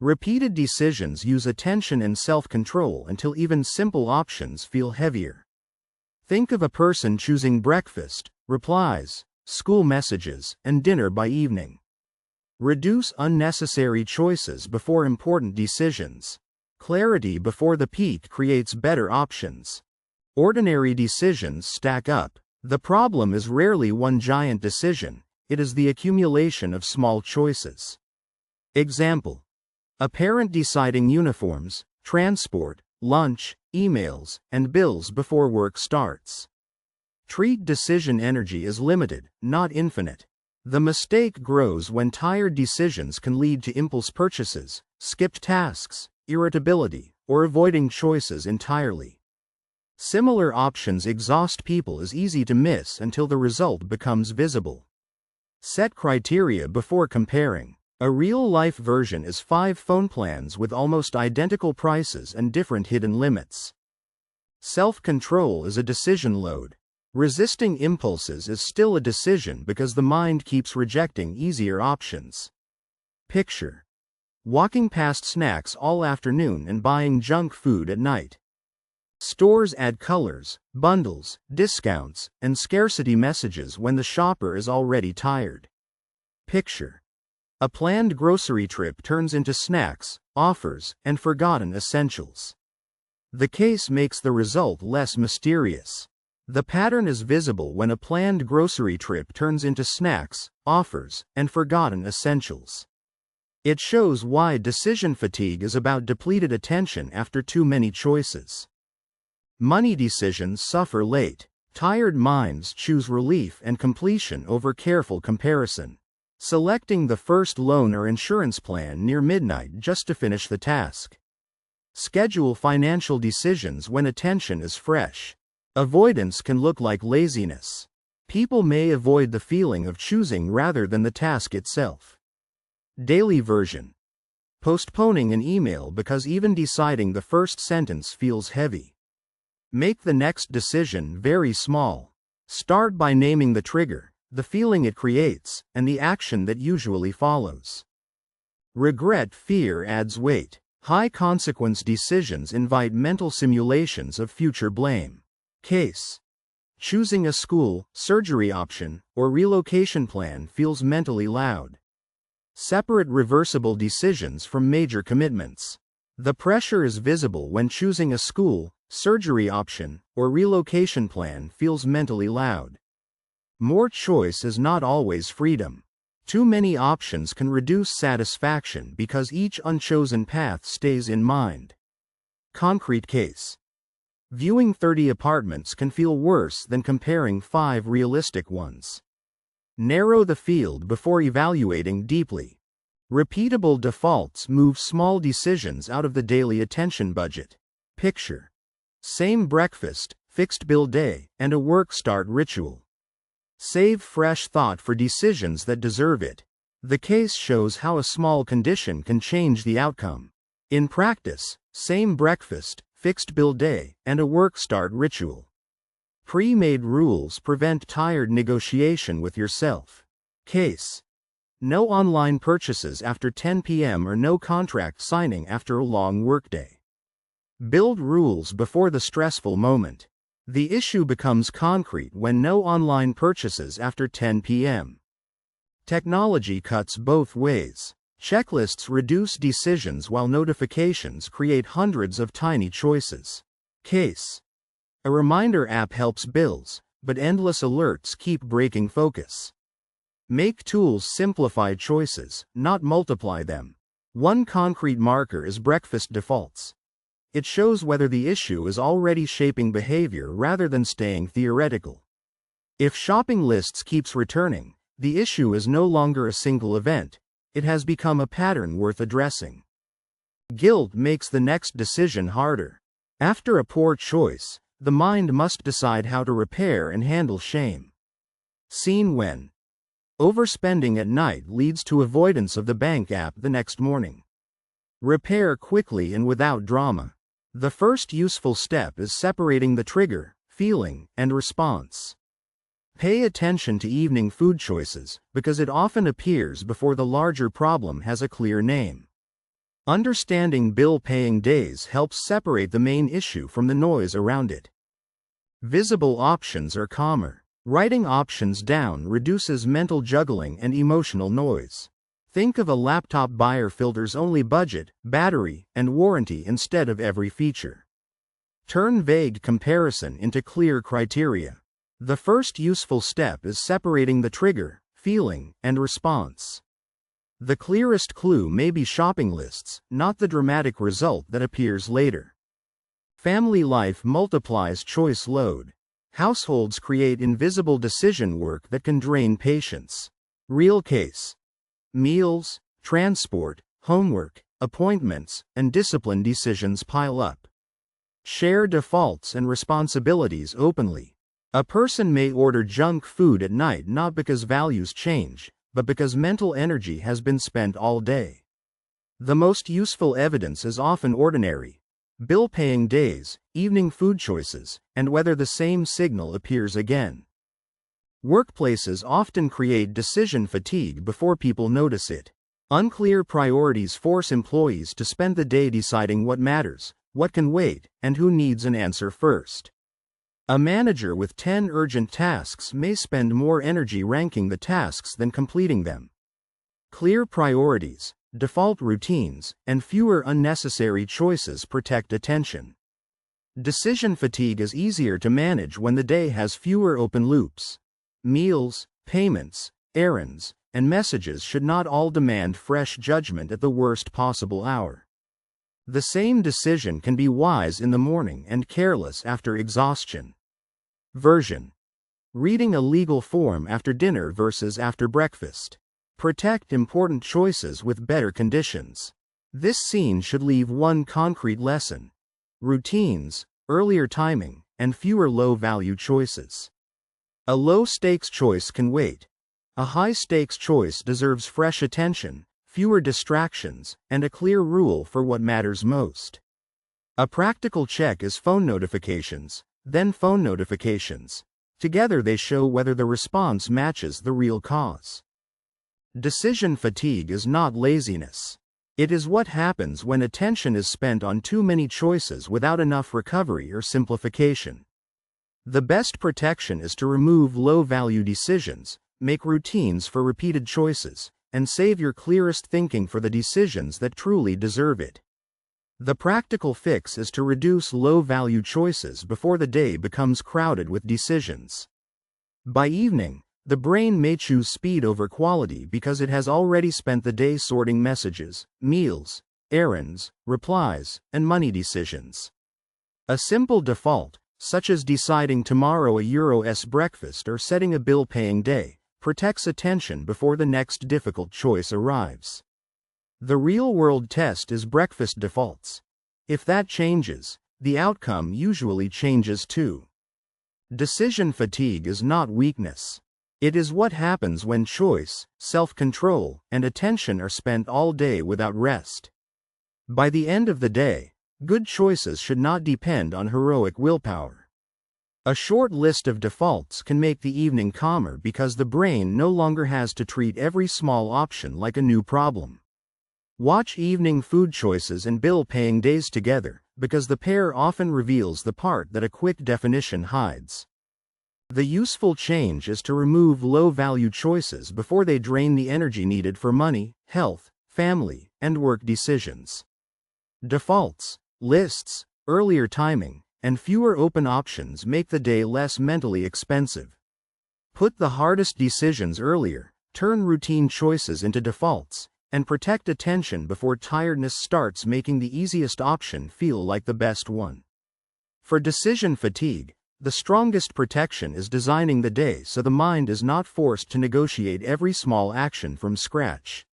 Repeated decisions use attention and self-control until even simple options feel heavier. Think of a person choosing breakfast, replies, school messages, and dinner by evening. Reduce unnecessary choices before important decisions. Clarity before the peak creates better options. Ordinary decisions stack up. The problem is rarely one giant decision, it is the accumulation of small choices. Example: a parent deciding uniforms, transport, lunch, emails, and bills before work starts. Treat decision energy as limited, not infinite. The mistake grows when tired decisions can lead to impulse purchases, skipped tasks, irritability, or avoiding choices entirely. Similar options exhaust people as easy to miss until the result becomes visible. Set criteria before comparing. A real-life version is 5 phone plans with almost identical prices and different hidden limits. Self-control is a decision load. Resisting impulses is still a decision because the mind keeps rejecting easier options. Picture: walking past snacks all afternoon and buying junk food at night. Stores add colors, bundles, discounts, and scarcity messages when the shopper is already tired. Picture: a planned grocery trip turns into snacks, offers, and forgotten essentials. The case makes the result less mysterious. The pattern is visible when a planned grocery trip turns into snacks, offers, and forgotten essentials. It shows why decision fatigue is about depleted attention after too many choices. Money decisions suffer late. Tired minds choose relief and completion over careful comparison. Selecting the first loan or insurance plan near midnight just to finish the task. Schedule financial decisions when attention is fresh. Avoidance can look like laziness. People may avoid the feeling of choosing rather than the task itself. Daily version: postponing an email because even deciding the first sentence feels heavy. Make the next decision very small. Start by naming the trigger, the feeling it creates, and the action that usually follows. Regret fear adds weight. High-consequence decisions invite mental simulations of future blame. Case: choosing a school, surgery option, or relocation plan feels mentally loud. Separate reversible decisions from major commitments. The pressure is visible when choosing a school, surgery option, or relocation plan feels mentally loud. More choice is not always freedom. Too many options can reduce satisfaction because each unchosen path stays in mind. Concrete case: viewing 30 apartments can feel worse than comparing 5 realistic ones. Narrow the field before evaluating deeply. Repeatable defaults move small decisions out of the daily attention budget. Picture: same breakfast, fixed bill day, and a work start ritual. Save fresh thought for decisions that deserve it. The case shows how a small condition can change the outcome. In practice, same breakfast, fixed bill day, and a work start ritual. Pre-made rules prevent tired negotiation with yourself. Case: no online purchases after 10 p.m. or no contract signing after a long workday. Build rules before the stressful moment. The issue becomes concrete when no online purchases after 10 p.m. Technology cuts both ways. Checklists reduce decisions while notifications create hundreds of tiny choices. Case: a reminder app helps bills, but endless alerts keep breaking focus. Make tools simplify choices, not multiply them. One concrete marker is breakfast defaults. It shows whether the issue is already shaping behavior rather than staying theoretical. If shopping lists keeps returning, the issue is no longer a single event, it has become a pattern worth addressing. Guilt makes the next decision harder. After a poor choice, the mind must decide how to repair and handle shame. Seen when overspending at night leads to avoidance of the bank app the next morning. Repair quickly and without drama. The first useful step is separating the trigger, feeling, and response. Pay attention to evening food choices, because it often appears before the larger problem has a clear name. Understanding bill-paying days helps separate the main issue from the noise around it. Visible options are calmer. Writing options down reduces mental juggling and emotional noise. Think of a laptop buyer filters only budget, battery, and warranty instead of every feature. Turn vague comparison into clear criteria. The first useful step is separating the trigger, feeling, and response. The clearest clue may be shopping lists, not the dramatic result that appears later. Family life multiplies choice load. Households create invisible decision work that can drain patience. Real case. Meals, transport, homework, appointments, and discipline decisions pile up. Share defaults and responsibilities openly. A person may order junk food at night not because values change, but because mental energy has been spent all day. The most useful evidence is often ordinary. Bill-paying days, evening food choices, and whether the same signal appears again. Workplaces often create decision fatigue before people notice it. Unclear priorities force employees to spend the day deciding what matters, what can wait, and who needs an answer first. A manager with 10 urgent tasks may spend more energy ranking the tasks than completing them. Clear priorities, default routines, and fewer unnecessary choices protect attention. Decision fatigue is easier to manage when the day has fewer open loops. Meals, payments, errands, and messages should not all demand fresh judgment at the worst possible hour. The same decision can be wise in the morning and careless after exhaustion. Version. Reading a legal form after dinner versus after breakfast. Protect important choices with better conditions. This scene should leave one concrete lesson. Routines, earlier timing, and fewer low-value choices. A low-stakes choice can wait. A high-stakes choice deserves fresh attention, fewer distractions, and a clear rule for what matters most. A practical check is phone notifications, then phone notifications. Together they show whether the response matches the real cause. Decision fatigue is not laziness. It is what happens when attention is spent on too many choices without enough recovery or simplification. The best protection is to remove low-value decisions, make routines for repeated choices, and save your clearest thinking for the decisions that truly deserve it. The practical fix is to reduce low-value choices before the day becomes crowded with decisions. By evening, the brain may choose speed over quality because it has already spent the day sorting messages, meals, errands, replies, and money decisions. A simple default, such as deciding tomorrow a Euro-s breakfast or setting a bill-paying day, protects attention before the next difficult choice arrives. The real-world test is breakfast defaults. If that changes, the outcome usually changes too. Decision fatigue is not weakness. It is what happens when choice, self-control, and attention are spent all day without rest. By the end of the day, good choices should not depend on heroic willpower. A short list of defaults can make the evening calmer because the brain no longer has to treat every small option like a new problem. Watch evening food choices and bill-paying days together, because the pair often reveals the part that a quick definition hides. The useful change is to remove low-value choices before they drain the energy needed for money, health, family, and work decisions. Defaults, lists, earlier timing, and fewer open options make the day less mentally expensive. Put the hardest decisions earlier, turn routine choices into defaults, and protect attention before tiredness starts making the easiest option feel like the best one. For decision fatigue, the strongest protection is designing the day so the mind is not forced to negotiate every small action from scratch.